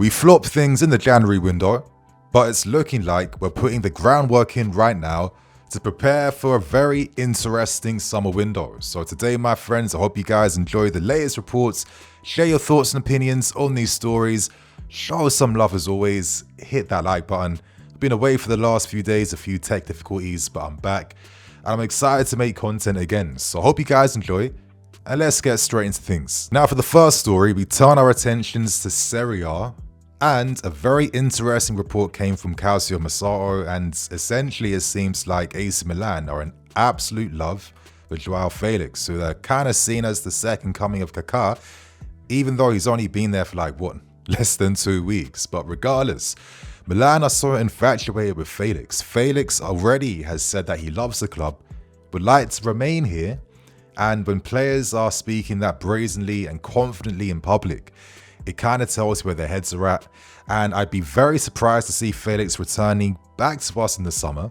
We flopped things in the January window, but it's looking like we're putting the groundwork in right now to prepare for a very interesting summer window. So today, my friends, I hope you guys enjoy the latest reports. Share your thoughts and opinions on these stories. Show us some love as always. Hit that like button. I've been away for the last few days, a few tech difficulties, but I'm back. And I'm excited to make content again. So I hope you guys enjoy. And let's get straight into things. Now for the first story, we turn our attentions to Serie A. And a very interesting report came from Calcio Mercato, and essentially it seems like AC Milan are in absolute love with Joao Felix, who they're kind of seen as the second coming of Kaká, even though he's only been there for less than 2 weeks. But regardless, Milan are so infatuated with Felix. Felix already has said that he loves the club, would like to remain here, and when players are speaking that brazenly and confidently in public, it kind of tells where their heads are at, and I'd be very surprised to see Felix returning back to us in the summer,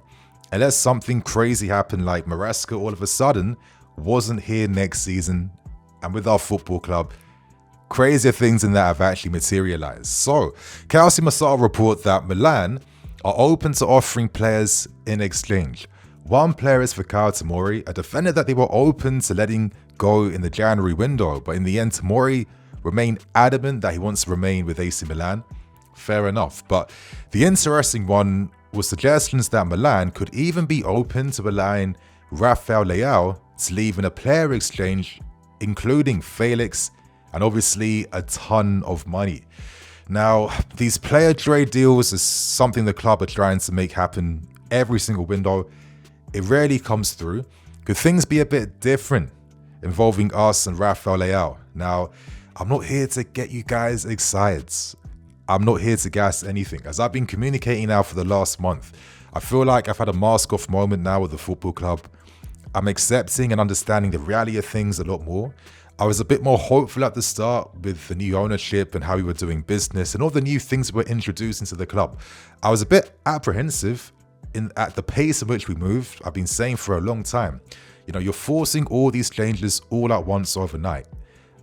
unless something crazy happened like Maresca all of a sudden wasn't here next season, and with our football club, crazier things than that have actually materialized. So, Calcio Mercato report that Milan are open to offering players in exchange. One player is Fikayo Tomori, a defender that they were open to letting go in the January window, but in the end, Tomori remained adamant that he wants to remain with AC Milan. Fair enough. But the interesting one was suggestions that Milan could even be open to allowing Rafael Leao to leave in a player exchange, including Felix, and obviously a ton of money. Now, these player trade deals is something the club are trying to make happen every single window. It rarely comes through. Could things be a bit different involving us and Rafael Leao? Now, I'm not here to get you guys excited. I'm not here to gas anything. As I've been communicating now for the last month, I feel like I've had a mask off moment now with the football club. I'm accepting and understanding the reality of things a lot more. I was a bit more hopeful at the start with the new ownership and how we were doing business and all the new things we were introducing to the club. I was a bit apprehensive at the pace at which we moved. I've been saying for a long time, you're forcing all these changes all at once overnight.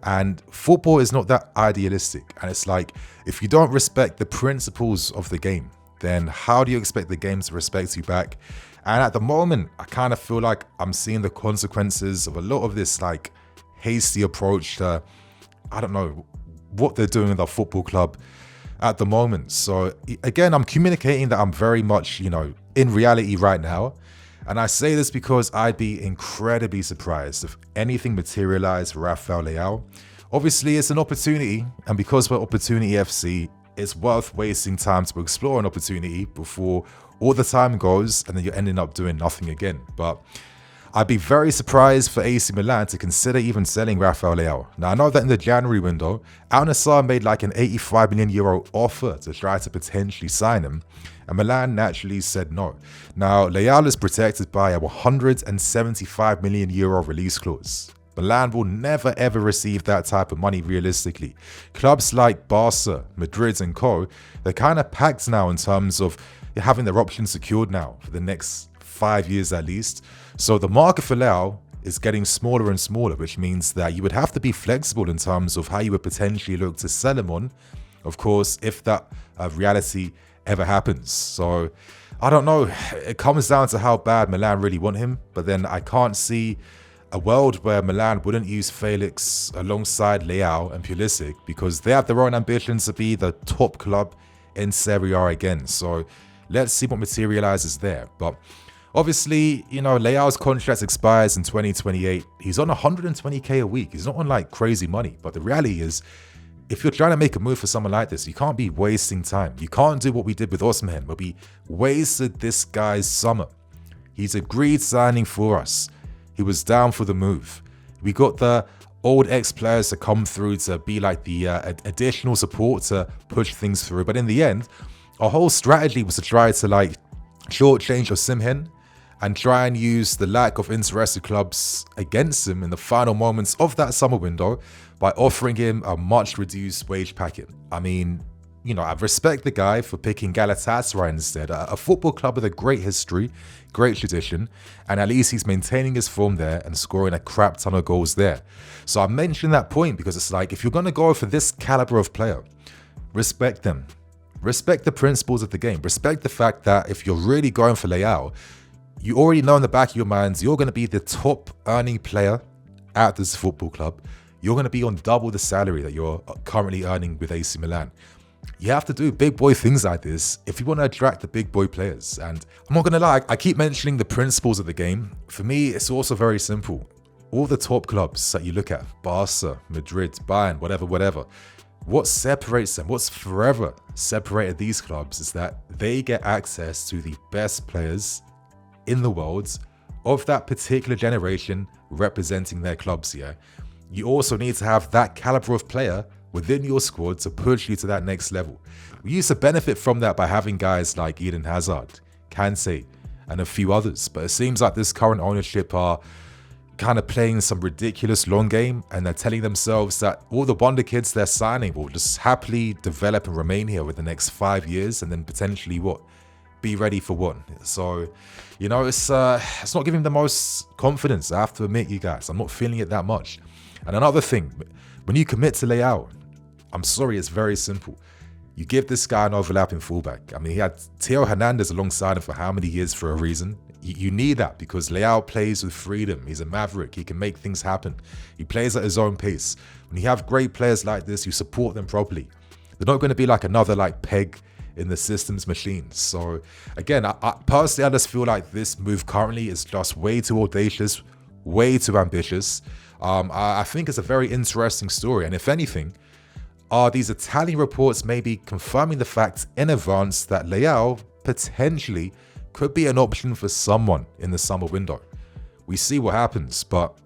And football is not that idealistic. And it's like, if you don't respect the principles of the game, then how do you expect the game to respect you back? And at the moment, I kind of feel like I'm seeing the consequences of a lot of this hasty approach to, I don't know, what they're doing with our football club at the moment. So again, I'm communicating that I'm very much, in reality right now. And I say this because I'd be incredibly surprised if anything materialized for Rafael Leao. Obviously, it's an opportunity, and because we're Opportunity FC, it's worth wasting time to explore an opportunity before all the time goes and then you're ending up doing nothing again. But I'd be very surprised for AC Milan to consider even selling Rafael Leao. Now, I know that in the January window, Al Nassr made an €85 million offer to try to potentially sign him, and Milan naturally said no. Now, Leao is protected by a €175 million release clause. Milan will never ever receive that type of money realistically. Clubs like Barca, Madrid and co, they're kind of packed now in terms of having their options secured now for the next 5 years at least. So the market for Leao is getting smaller and smaller, which means that you would have to be flexible in terms of how you would potentially look to sell him on, of course, if that reality ever happens. So I don't know, it comes down to how bad Milan really want him, but then I can't see a world where Milan wouldn't use Felix alongside Leao and Pulisic, because they have their own ambitions to be the top club in Serie A again. So let's see what materializes there. But obviously, Leao's contract expires in 2028. He's on 120k a week. He's not on crazy money. But the reality is, if you're trying to make a move for someone like this, you can't be wasting time. You can't do what we did with Osimhen, where we wasted this guy's summer. He's agreed signing for us. He was down for the move. We got the old ex-players to come through to be the additional support to push things through. But in the end, our whole strategy was to try to shortchange Osimhen and try and use the lack of interested clubs against him in the final moments of that summer window by offering him a much reduced wage packet. I mean, I respect the guy for picking Galatasaray instead, a football club with a great history, great tradition, and at least he's maintaining his form there and scoring a crap ton of goals there. So I mentioned that point because it's if you're going to go for this caliber of player, respect them. Respect the principles of the game. Respect the fact that if you're really going for Leao, you already know in the back of your minds you're going to be the top earning player at this football club. You're going to be on double the salary that you're currently earning with AC Milan. You have to do big boy things like this if you want to attract the big boy players. And I'm not going to lie, I keep mentioning the principles of the game. For me, it's also very simple. All the top clubs that you look at, Barca, Madrid, Bayern, whatever, what separates them, what's forever separated these clubs is that they get access to the best players in the world of that particular generation representing their clubs here. You also need to have that caliber of player within your squad to push you to that next level. We used to benefit from that by having guys like Eden Hazard, Kante, and a few others, but it seems like this current ownership are kind of playing some ridiculous long game, and they're telling themselves that all the wonder kids they're signing will just happily develop and remain here with the next 5 years and then potentially be ready for one. So, you know, it's not giving the most confidence, I have to admit, you guys. I'm not feeling it that much. And another thing, when you commit to Leao, I'm sorry, it's very simple. You give this guy an overlapping fullback. I mean, he had Theo Hernandez alongside him for how many years for a reason? You need that because Leao plays with freedom. He's a maverick. He can make things happen. He plays at his own pace. When you have great players like this, you support them properly. They're not going to be like another peg in the system's machine. So again, I personally, I just feel like this move currently is just way too audacious, way too ambitious. I think it's a very interesting story. And if anything, are these Italian reports maybe confirming the fact in advance that Leao potentially could be an option for someone in the summer window? We see what happens, but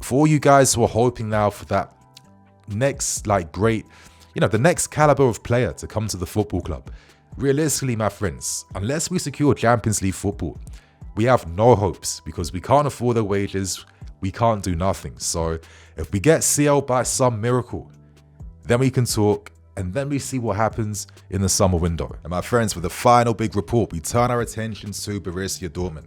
for all you guys who are hoping now for that next great, the next caliber of player to come to the football club, realistically, my friends, unless we secure Champions League football, we have no hopes because we can't afford their wages, we can't do nothing. So if we get CL by some miracle, then we can talk, and then we see what happens in the summer window. And my friends, with the final big report, we turn our attention to Borussia Dortmund.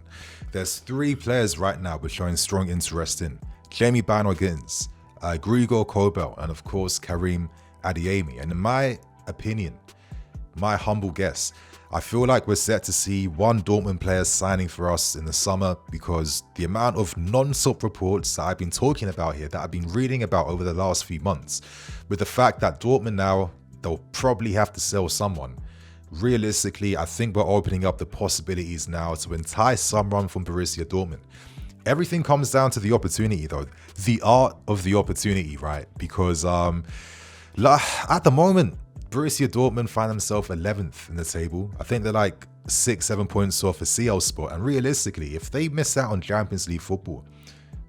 There's 3 players right now we're showing strong interest in. Bynoe Gittens, Grigor Kobel, and of course Karim Adeyemi. And in my opinion, my humble guess, I feel like we're set to see one Dortmund player signing for us in the summer because the amount of non-stop reports that I've been talking about here, that I've been reading about over the last few months, with the fact that Dortmund now, they'll probably have to sell someone. Realistically, I think we're opening up the possibilities now to entice someone from Borussia Dortmund. Everything comes down to the opportunity though, the art of the opportunity, right? Because at the moment, Borussia Dortmund find themselves 11th in the table. I think they're 6-7 points off a CL spot. And realistically, if they miss out on Champions League football,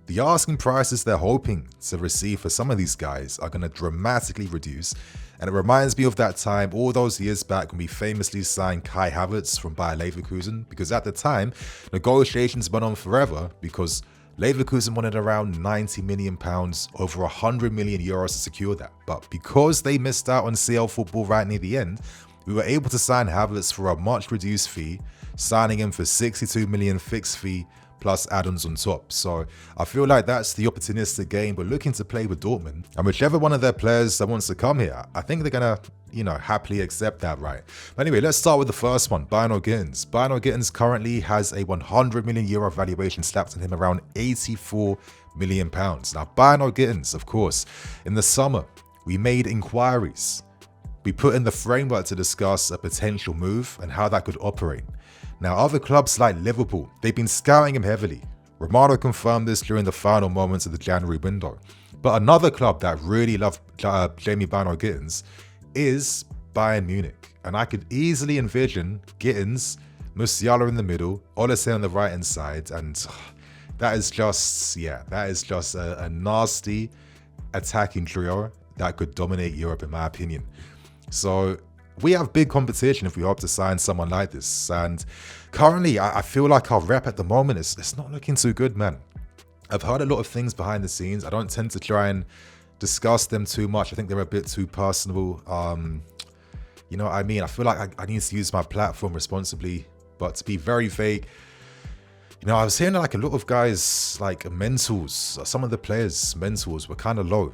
the asking prices they're hoping to receive for some of these guys are going to dramatically reduce. And it reminds me of that time all those years back when we famously signed Kai Havertz from Bayer Leverkusen, because at the time, negotiations went on forever because Leverkusen wanted around £90 million, over €100 million to secure that. But because they missed out on CL football right near the end, we were able to sign Havertz for a much reduced fee, signing him for 62 million fixed fee plus add-ons on top. So I feel like that's the opportunistic game we're looking to play with Dortmund. And whichever one of their players that wants to come here, I think they're going to, happily accept that, right? But anyway, let's start with the first one, Bynoe Gittens. Bynoe Gittens currently has a €100 million valuation slapped on him, around £84 million. Now, Bynoe Gittens, of course, in the summer, we made inquiries. We put in the framework to discuss a potential move and how that could operate. Now, other clubs like Liverpool, they've been scouting him heavily. Romano confirmed this during the final moments of the January window. But another club that really loved Bynoe Gittens is Bayern Munich. And I could easily envision Gittens, Musiala in the middle, Olise on the right-hand side. And that is just a nasty attacking trio that could dominate Europe, in my opinion. So we have big competition if we hope to sign someone like this. And currently, I feel like our rep at the moment it's not looking too good, man. I've heard a lot of things behind the scenes. I don't tend to try and discuss them too much. I think they're a bit too personal. You know what I mean? I feel like I need to use my platform responsibly, but to be very vague, I was hearing a lot of guys mentals, some of the players' mentals were kind of low.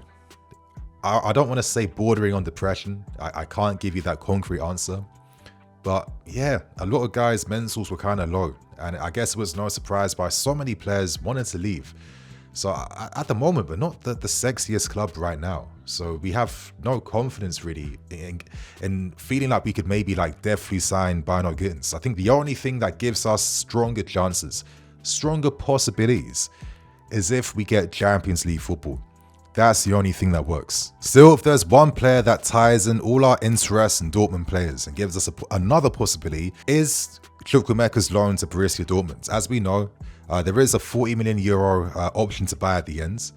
I don't want to say bordering on depression. I can't give you that concrete answer. But yeah, a lot of guys' mentals were kind of low. And I guess it was no surprise by so many players wanting to leave. So at the moment, we're not the sexiest club right now. So we have no confidence really in feeling like we could maybe like definitely sign Bynoe Gittens. I think the only thing that gives us stronger chances, stronger possibilities, is if we get Champions League football. That's the only thing that works. Still, if there's one player that ties in all our interest in Dortmund players and gives us another possibility, is Chukwuemeka's loan to Borussia Dortmund. As we know, there is a €40 million option to buy at the end.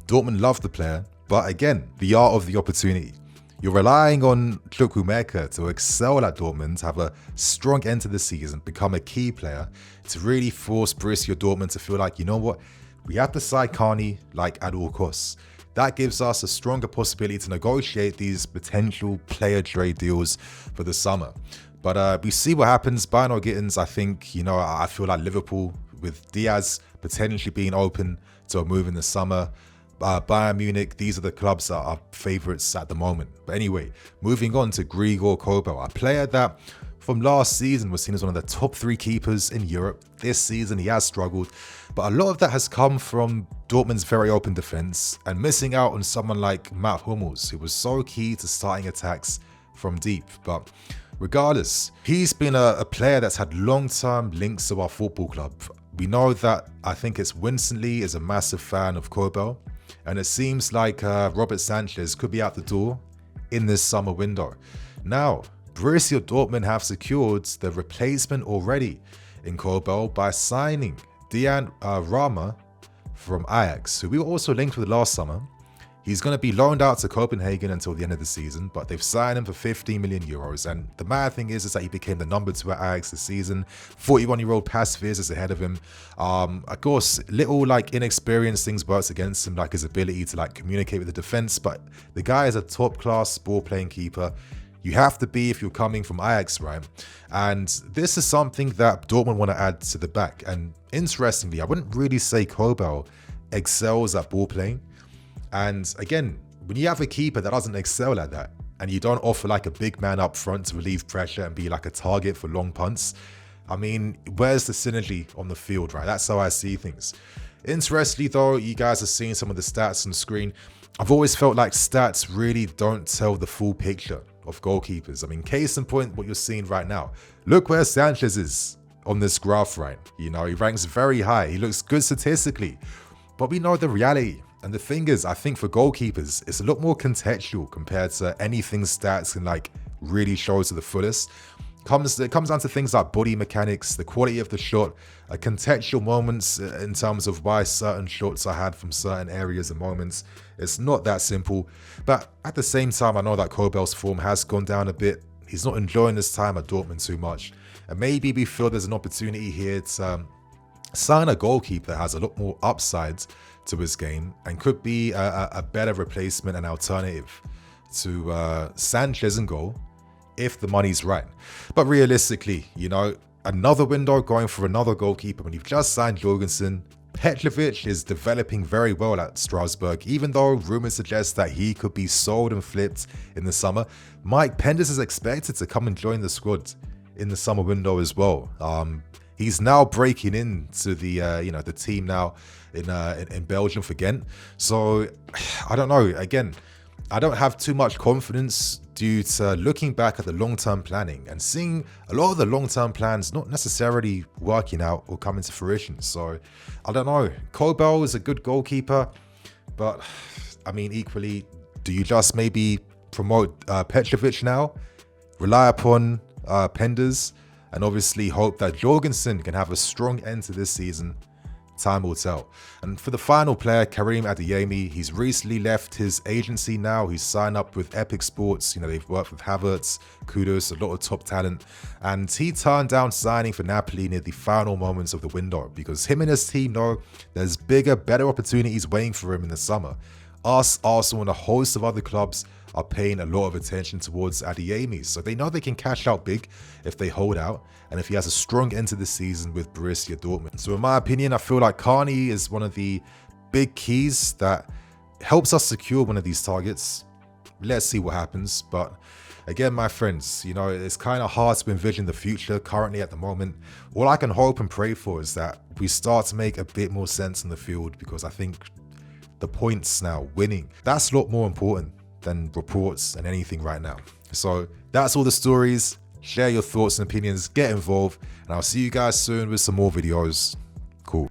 Dortmund love the player, but again, the art of the opportunity. You're relying on Chukwuemeka to excel at Dortmund, have a strong end to the season, become a key player, to really force Borussia Dortmund to feel like, you know what, we have to sign Carney like at all costs. That gives us a stronger possibility to negotiate these potential player trade deals for the summer. But we see what happens. Bynoe Gittens, I think, I feel like Liverpool, with Diaz potentially being open to a move in the summer, Bayern Munich, these are the clubs that are favourites at the moment. But anyway, moving on to Grigor Kobel, a player that from last season was seen as one of the top 3 keepers in Europe. This season he has struggled, but a lot of that has come from Dortmund's very open defence and missing out on someone like Matt Hummels, who was so key to starting attacks from deep. But regardless, he's been a player that's had long-term links to our football club. We know that, I think it's Winston Lee is a massive fan of Kobel, and it seems like Robert Sanchez could be out the door in this summer window. Now, Borussia Dortmund have secured the replacement already in Kobel by signing Dian Rama from Ajax, who we were also linked with last summer. He's going to be loaned out to Copenhagen until the end of the season, but they've signed him for €15 million. And the mad thing is that he became the number 2 at Ajax this season. 41-year-old Pasveer is ahead of him. Of course, little like inexperienced things works against him, like his ability to like communicate with the defense. But the guy is a top-class ball-playing keeper. You have to be if you're coming from Ajax, right? And this is something that Dortmund want to add to the back. And interestingly, I wouldn't really say Kobel excels at ball playing. And again, when you have a keeper that doesn't excel at that, and you don't offer like a big man up front to relieve pressure and be like a target for long punts, I mean, where's the synergy on the field, right? That's how I see things. Interestingly though, you guys are seeing some of the stats on the screen. I've always felt like stats really don't tell the full picture of goalkeepers. I mean, case in point, what you're seeing right now. Look where Sanchez is on this graph, right? He ranks very high. He looks good statistically, but we know the reality. And the thing is, I think for goalkeepers, it's a lot more contextual compared to anything stats can like really show to the fullest. It comes down to things like body mechanics, the quality of the shot, contextual moments in terms of why certain shots are had from certain areas and moments. It's not that simple. But at the same time, I know that Kobel's form has gone down a bit. He's not enjoying this time at Dortmund too much. And maybe we feel there's an opportunity here to sign a goalkeeper that has a lot more upside to his game and could be a better replacement and alternative to Sanchez in goal, if the money's right. But realistically, another window going for another goalkeeper when you've just signed Jorgensen. Petrovic is developing very well at Strasbourg, even though rumors suggest that he could be sold and flipped in the summer. Mike Penders is expected to come and join the squad in the summer window as well. He's now breaking into the the team now in Belgium for Ghent. So I don't know. Again, I don't have too much confidence due to looking back at the long-term planning and seeing a lot of the long-term plans not necessarily working out or coming to fruition. So I don't know. Kobel is a good goalkeeper, but I mean, equally, do you just maybe promote Petrovic now, rely upon Penders, and obviously hope that Jorgensen can have a strong end to this season? Time will tell. And for the final player, Karim Adeyemi, he's recently left his agency now. He's signed up with Epic Sports. They've worked with Havertz, Kudus, a lot of top talent. And he turned down signing for Napoli near the final moments of the window because him and his team know there's bigger, better opportunities waiting for him in the summer. Us, Arsenal, and a host of other clubs are paying a lot of attention towards Adeyemi, so they know they can cash out big if they hold out and if he has a strong end to the season with Borussia Dortmund. So in my opinion, I feel like Carney is one of the big keys that helps us secure one of these targets. let's see what happens. But again, my friends, you know, it's kind of hard to envision the future currently at the moment. All I can hope and pray for is that we start to make a bit more sense in the field, because I think the points now, winning, that's a lot more important than reports and anything right now. So that's all the stories. Share your thoughts and opinions, get involved, and I'll see you guys soon with some more videos.